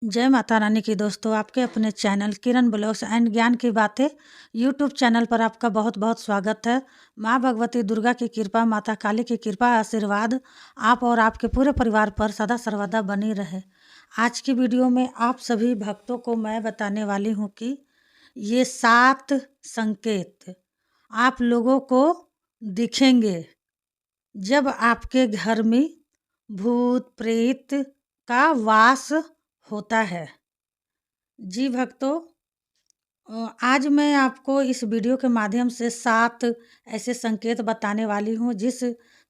जय माता रानी की दोस्तों, आपके अपने चैनल किरण ब्लॉग्स एंड ज्ञान की बातें यूट्यूब चैनल पर आपका बहुत बहुत स्वागत है। माँ भगवती दुर्गा की कृपा, माता काली की कृपा, आशीर्वाद आप और आपके पूरे परिवार पर सदा सर्वदा बनी रहे। आज की वीडियो में आप सभी भक्तों को मैं बताने वाली हूँ कि ये 7 संकेत आप लोगों को दिखेंगे जब आपके घर में भूत प्रेत का वास होता है। जी भक्तों, आज मैं आपको इस वीडियो के माध्यम से 7 ऐसे संकेत बताने वाली हूँ जिस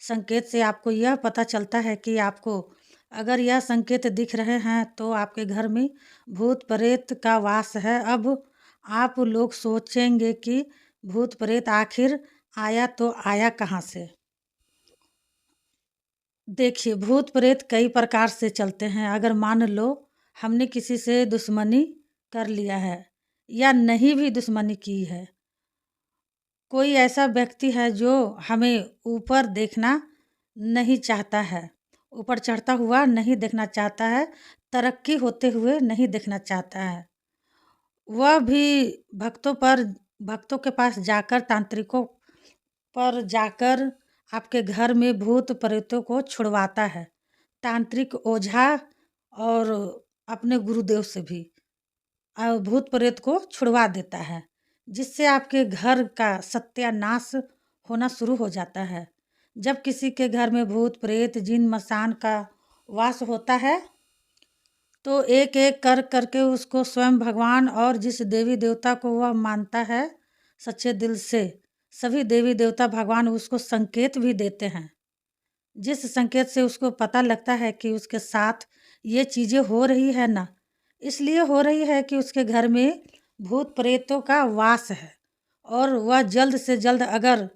संकेत से आपको यह पता चलता है कि आपको अगर यह संकेत दिख रहे हैं तो आपके घर में भूत प्रेत का वास है। अब आप लोग सोचेंगे कि भूत प्रेत आखिर आया तो आया कहाँ से। देखिए, भूत प्रेत कई प्रकार से चलते हैं। अगर मान लो हमने किसी से दुश्मनी कर लिया है या नहीं भी दुश्मनी की है, कोई ऐसा व्यक्ति है जो हमें ऊपर देखना नहीं चाहता है, ऊपर चढ़ता हुआ नहीं देखना चाहता है, तरक्की होते हुए नहीं देखना चाहता है, वह भी भक्तों के पास जाकर, तांत्रिकों पर जाकर आपके घर में भूत प्रेतों को छुड़वाता है। तांत्रिक ओझा और अपने गुरुदेव से भी भूत प्रेत को छुड़वा देता है, जिससे आपके घर का सत्यानाश होना शुरू हो जाता है। जब किसी के घर में भूत प्रेत जिन मसान का वास होता है तो एक एक कर करके उसको स्वयं भगवान और जिस देवी देवता को वह मानता है सच्चे दिल से, सभी देवी देवता भगवान उसको संकेत भी देते हैं, जिस संकेत से उसको पता लगता है कि उसके साथ ये चीज़ें हो रही है ना, इसलिए हो रही है कि उसके घर में भूत प्रेतों का वास है। और वह जल्द से जल्द अगर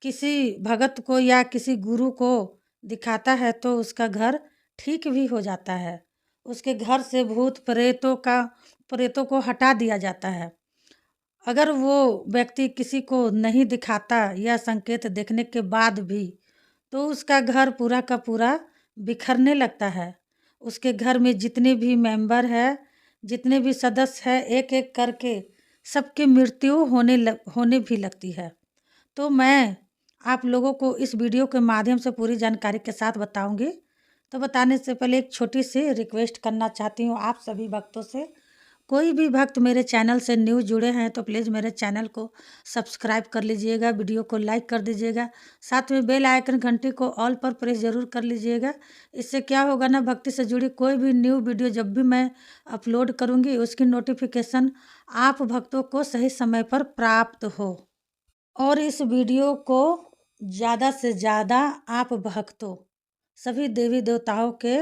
किसी भगत को या किसी गुरु को दिखाता है तो उसका घर ठीक भी हो जाता है। उसके घर से भूत प्रेतों को हटा दिया जाता है। अगर वो व्यक्ति किसी को नहीं दिखाता या संकेत देखने के बाद भी तो उसका घर पूरा का पूरा बिखरने लगता है। उसके घर में जितने भी मेंबर है, जितने भी सदस्य हैं, एक एक करके सबकी मृत्यु होने भी लगती है। तो मैं आप लोगों को इस वीडियो के माध्यम से पूरी जानकारी के साथ बताऊंगी। तो बताने से पहले एक छोटी सी रिक्वेस्ट करना चाहती हूँ आप सभी भक्तों से। कोई भी भक्त मेरे चैनल से न्यू जुड़े हैं तो प्लीज़ मेरे चैनल को सब्सक्राइब कर लीजिएगा, वीडियो को लाइक कर दीजिएगा, साथ में बेल आइकन घंटी को ऑल पर प्रेस ज़रूर कर लीजिएगा। इससे क्या होगा ना, भक्ति से जुड़ी कोई भी न्यू वीडियो जब भी मैं अपलोड करूँगी उसकी नोटिफिकेशन आप भक्तों को सही समय पर प्राप्त हो। और इस वीडियो को ज़्यादा से ज़्यादा आप भक्तों, सभी देवी देवताओं के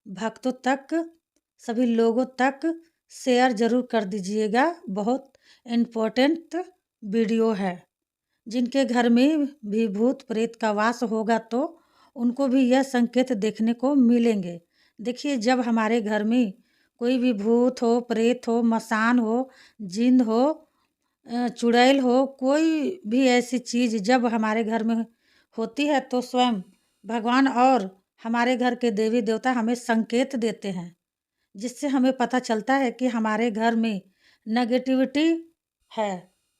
भक्तों तक, सभी लोगों तक शेयर ज़रूर कर दीजिएगा। बहुत इम्पोर्टेंट वीडियो है। जिनके घर में भी भूत प्रेत का वास होगा तो उनको भी यह संकेत देखने को मिलेंगे। देखिए, जब हमारे घर में कोई भी भूत हो, प्रेत हो, मसान हो, जिन हो, चुड़ैल हो, कोई भी ऐसी चीज़ जब हमारे घर में होती है तो स्वयं भगवान और हमारे घर के देवी देवता हमें संकेत देते हैं, जिससे हमें पता चलता है कि हमारे घर में नेगेटिविटी है।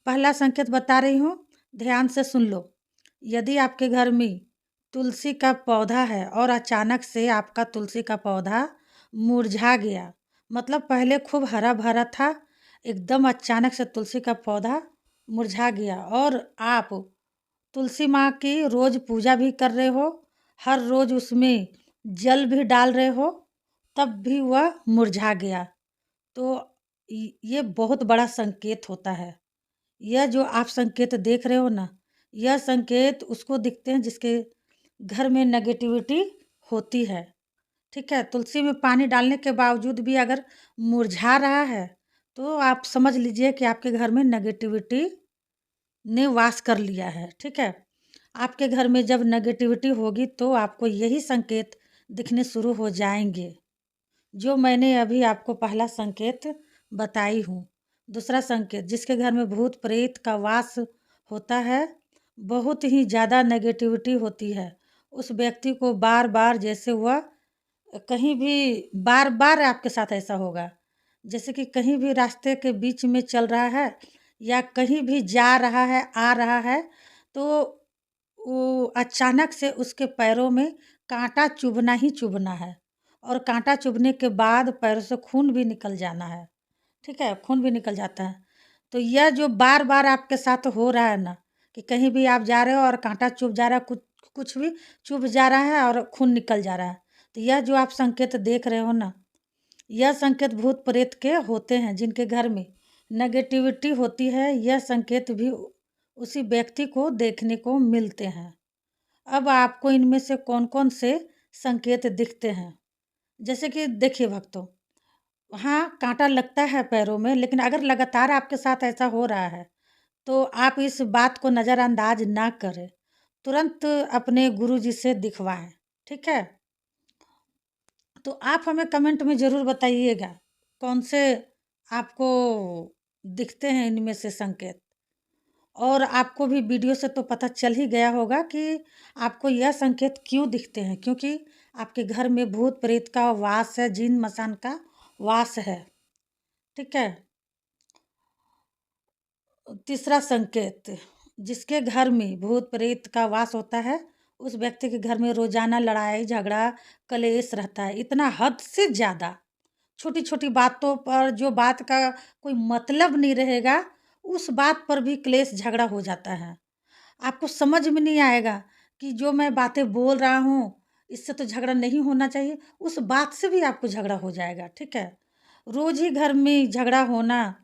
पहला संकेत बता रही हूँ, ध्यान से सुन लो। यदि आपके घर में तुलसी का पौधा है और अचानक से आपका तुलसी का पौधा मुरझा गया, मतलब पहले खूब हरा भरा था, एकदम अचानक से तुलसी का पौधा मुरझा गया और आप तुलसी माँ की रोज़ पूजा भी कर रहे हो, हर रोज़ उसमें जल भी डाल रहे हो, तब भी वह मुरझा गया, तो ये बहुत बड़ा संकेत होता है। यह जो आप संकेत देख रहे हो ना, यह संकेत उसको दिखते हैं जिसके घर में नेगेटिविटी होती है। ठीक है, तुलसी में पानी डालने के बावजूद भी अगर मुरझा रहा है तो आप समझ लीजिए कि आपके घर में नेगेटिविटी ने वास कर लिया है। ठीक है, आपके घर में जब नेगेटिविटी होगी तो आपको यही संकेत दिखने शुरू हो जाएंगे जो मैंने अभी आपको पहला संकेत बताई हूँ। दूसरा संकेत, जिसके घर में भूत प्रेत का वास होता है, बहुत ही ज़्यादा नेगेटिविटी होती है, उस व्यक्ति को बार बार जैसे वह कहीं भी बार बार आपके साथ ऐसा होगा। जैसे कि कहीं भी रास्ते के बीच में चल रहा है या कहीं भी जा रहा है आ रहा है, तो वो अचानक से उसके पैरों में कांटा चुभना ही चुभना है, और कांटा चुभने के बाद पैरों से खून भी निकल जाना है। ठीक है, खून भी निकल जाता है। तो यह जो बार बार आपके साथ हो रहा है ना, कि कहीं भी आप जा रहे हो और कांटा चुभ जा रहा है, कुछ कुछ भी चुभ जा रहा है और खून निकल जा रहा है, तो यह जो आप संकेत देख रहे हो ना, यह संकेत भूत प्रेत के होते हैं। जिनके घर में नेगेटिविटी होती है, यह संकेत भी उसी व्यक्ति को देखने को मिलते हैं। अब आपको इनमें से कौन कौन से संकेत दिखते हैं? जैसे कि देखिए भक्तों, हाँ, काँटा लगता है पैरों में, लेकिन अगर लगातार आपके साथ ऐसा हो रहा है, तो आप इस बात को नज़रअंदाज ना करें। तुरंत अपने गुरुजी से दिखवाएँ, ठीक है? तो आप हमें कमेंट में ज़रूर बताइएगा, कौन से आपको दिखते हैं इनमें से संकेत। और आपको भी वीडियो से तो पता चल ही गया होगा कि आपको यह संकेत क्यों दिखते हैं, क्योंकि आपके घर में भूत प्रेत का वास है, जिन मसान का वास है। ठीक है। तीसरा संकेत, जिसके घर में भूत प्रेत का वास होता है, उस व्यक्ति के घर में रोजाना लड़ाई झगड़ा कलेश रहता है, इतना हद से ज़्यादा। छोटी छोटी बातों पर, जो बात का कोई मतलब नहीं रहेगा, उस बात पर भी क्लेश झगड़ा हो जाता है। आपको समझ में नहीं आएगा कि जो मैं बातें बोल रहा हूँ, इससे तो झगड़ा नहीं होना चाहिए, उस बात से भी आपको झगड़ा हो जाएगा। ठीक है। रोज ही घर में झगड़ा होना।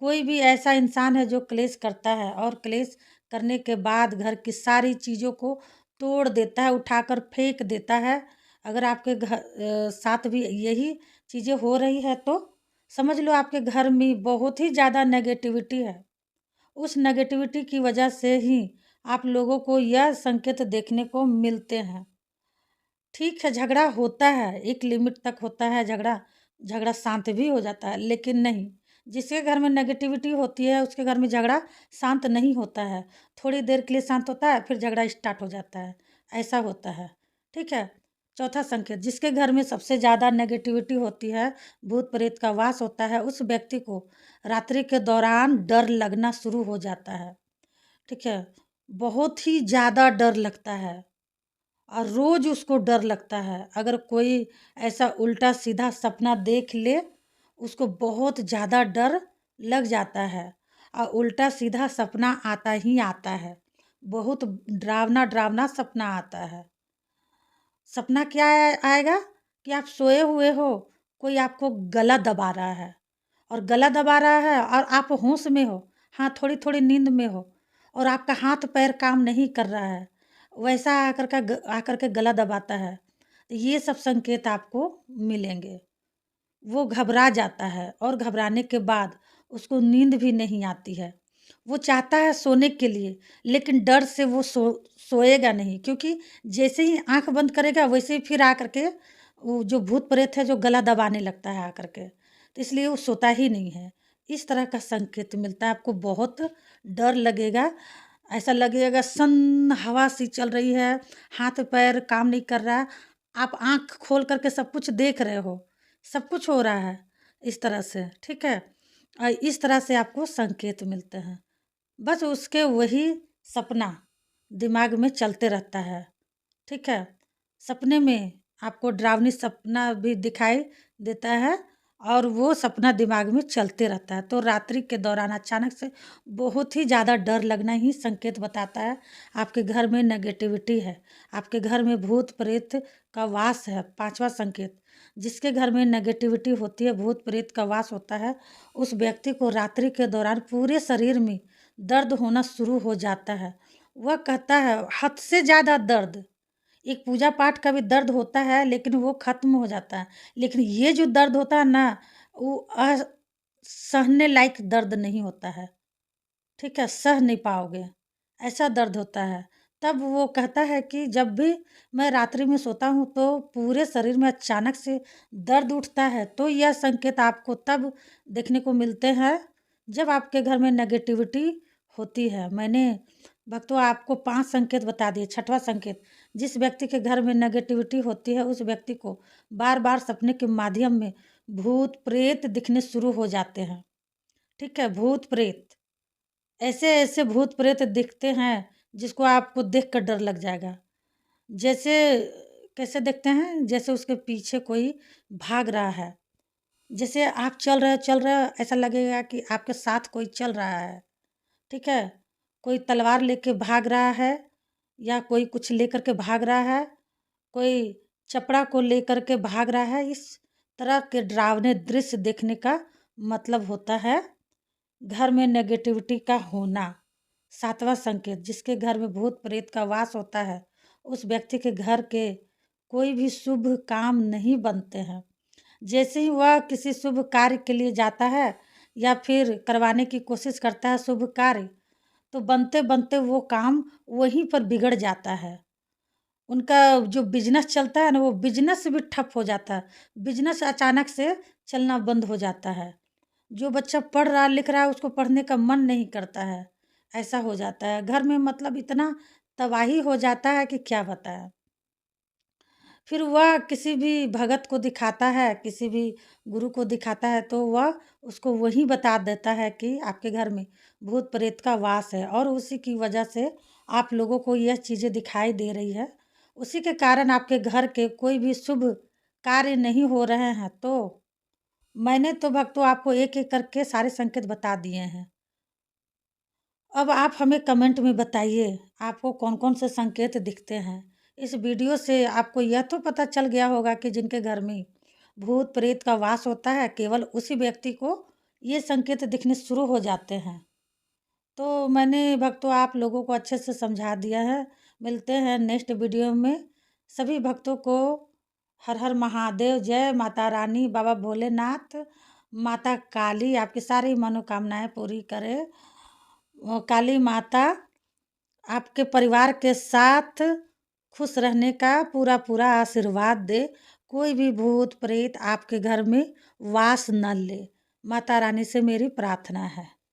कोई भी ऐसा इंसान है जो क्लेश करता है और क्लेश करने के बाद घर की सारी चीज़ों को तोड़ देता है, उठाकर फेंक देता है। अगर आपके साथ भी यही चीज़ें हो रही है, तो समझ लो आपके घर में बहुत ही ज़्यादा नेगेटिविटी है। उस नेगेटिविटी की वजह से ही आप लोगों को यह संकेत देखने को मिलते हैं। ठीक है, झगड़ा होता है, एक लिमिट तक होता है झगड़ा, झगड़ा शांत भी हो जाता है, लेकिन नहीं, जिसके घर में नेगेटिविटी होती है उसके घर में झगड़ा शांत नहीं होता है। थोड़ी देर के लिए शांत होता है, फिर झगड़ा स्टार्ट हो जाता है, ऐसा होता है। ठीक है। चौथा संकेत, जिसके घर में सबसे ज़्यादा नेगेटिविटी होती है, भूत प्रेत का वास होता है, उस व्यक्ति को रात्रि के दौरान डर लगना शुरू हो जाता है। ठीक है, बहुत ही ज़्यादा डर लगता है और रोज उसको डर लगता है। अगर कोई ऐसा उल्टा सीधा सपना देख ले, उसको बहुत ज़्यादा डर लग जाता है और उल्टा सीधा सपना आता ही आता है। बहुत डरावना डरावना सपना आता है। सपना क्या आएगा कि आप सोए हुए हो, कोई आपको गला दबा रहा है, और गला दबा रहा है और आप होश में हो, हाँ, थोड़ी थोड़ी नींद में हो, और आपका हाथ पैर काम नहीं कर रहा है, वैसा आकर के गला दबाता है। ये सब संकेत आपको मिलेंगे। वो घबरा जाता है और घबराने के बाद उसको नींद भी नहीं आती है। वो चाहता है सोने के लिए, लेकिन डर से वो सोएगा नहीं, क्योंकि जैसे ही आँख बंद करेगा वैसे ही फिर आकर के वो जो भूत प्रेत है जो गला दबाने लगता है आकर के। तो इसलिए वो सोता ही नहीं है। इस तरह का संकेत मिलता है, आपको बहुत डर लगेगा। ऐसा लगेगा सन्न हवा सी चल रही है, हाथ पैर काम नहीं कर रहा, आप आँख खोल कर के सब कुछ देख रहे हो, सब कुछ हो रहा है इस तरह से। ठीक है। इस तरह से आपको संकेत मिलते हैं। बस उसके वही सपना दिमाग में चलते रहता है। ठीक है। सपने में आपको डरावनी सपना भी दिखाई देता है और वो सपना दिमाग में चलते रहता है, तो रात्रि के दौरान अचानक से बहुत ही ज़्यादा डर लगना ही संकेत बताता है आपके घर में नेगेटिविटी है, आपके घर में भूत प्रेत का वास है। पांचवा संकेत, जिसके घर में नेगेटिविटी होती है, भूत प्रेत का वास होता है, उस व्यक्ति को रात्रि के दौरान पूरे शरीर में दर्द होना शुरू हो जाता है। वह कहता है हद से ज़्यादा दर्द। एक पूजा पाठ का भी दर्द होता है, लेकिन वो खत्म हो जाता है, लेकिन ये जो दर्द होता है ना, वो सहने लायक दर्द नहीं होता है। ठीक है, सह नहीं पाओगे, ऐसा दर्द होता है। तब वो कहता है कि जब भी मैं रात्रि में सोता हूँ तो पूरे शरीर में अचानक से दर्द उठता है। तो यह संकेत आपको तब देखने को मिलते हैं जब आपके घर में नेगेटिविटी होती है। मैंने भक्तों आपको 5 संकेत बता दिए। छठवां संकेत, जिस व्यक्ति के घर में नेगेटिविटी होती है उस व्यक्ति को बार-बार सपने के माध्यम में भूत-प्रेत दिखने शुरू हो जाते हैं। ठीक है, भूत-प्रेत, ऐसे-ऐसे भूत-प्रेत दिखते हैं जिसको आपको देख कर डर लग जाएगा। जैसे कैसे दिखते हैं? जैसे उसके पीछे कोई भाग रहा है। जैसे आप चल रहे हो, ऐसा लगेगा कि आपके साथ कोई चल रहा है। ठीक है? कोई तलवार लेके भाग रहा है या कोई कुछ लेकर के भाग रहा है, कोई चपड़ा को लेकर के भाग रहा है। इस तरह के डरावने दृश्य देखने का मतलब होता है घर में नेगेटिविटी का होना। 7वां संकेत, जिसके घर में भूत प्रेत का वास होता है उस व्यक्ति के घर के कोई भी शुभ काम नहीं बनते हैं। जैसे ही वह किसी शुभ कार्य के लिए जाता है या फिर करवाने की कोशिश करता है शुभ कार्य, तो बनते-बनते वो काम वहीं पर बिगड़ जाता है। उनका जो बिज़नेस चलता है ना, वो बिज़नेस भी ठप हो जाता है। बिज़नेस अचानक से चलना बंद हो जाता है। जो बच्चा पढ़ रहा लिख रहा है उसको पढ़ने का मन नहीं करता है, ऐसा हो जाता है। घर में मतलब इतना तबाही हो जाता है कि क्या बताएँ। फिर वह किसी भी भगत को दिखाता है, किसी भी गुरु को दिखाता है तो वह उसको वही बता देता है कि आपके घर में भूत प्रेत का वास है और उसी की वजह से आप लोगों को यह चीज़ें दिखाई दे रही है। उसी के कारण आपके घर के कोई भी शुभ कार्य नहीं हो रहे हैं। तो मैंने तो भक्तों आपको एक-एक करके सारे संकेत बता दिए हैं। अब आप हमें कमेंट में बताइए आपको कौन-कौन से संकेत दिखते हैं। इस वीडियो से आपको यह तो पता चल गया होगा कि जिनके घर में भूत प्रेत का वास होता है केवल उसी व्यक्ति को ये संकेत दिखने शुरू हो जाते हैं। तो मैंने भक्तों आप लोगों को अच्छे से समझा दिया है। मिलते हैं नेक्स्ट वीडियो में। सभी भक्तों को हर हर महादेव, जय माता रानी, बाबा भोलेनाथ, माता काली आपकी सारी मनोकामनाएँ पूरी करे। काली माता आपके परिवार के साथ खुश रहने का पूरा पूरा आशीर्वाद दे। कोई भी भूत प्रेत आपके घर में वास न ले। माता रानी से मेरी प्रार्थना है।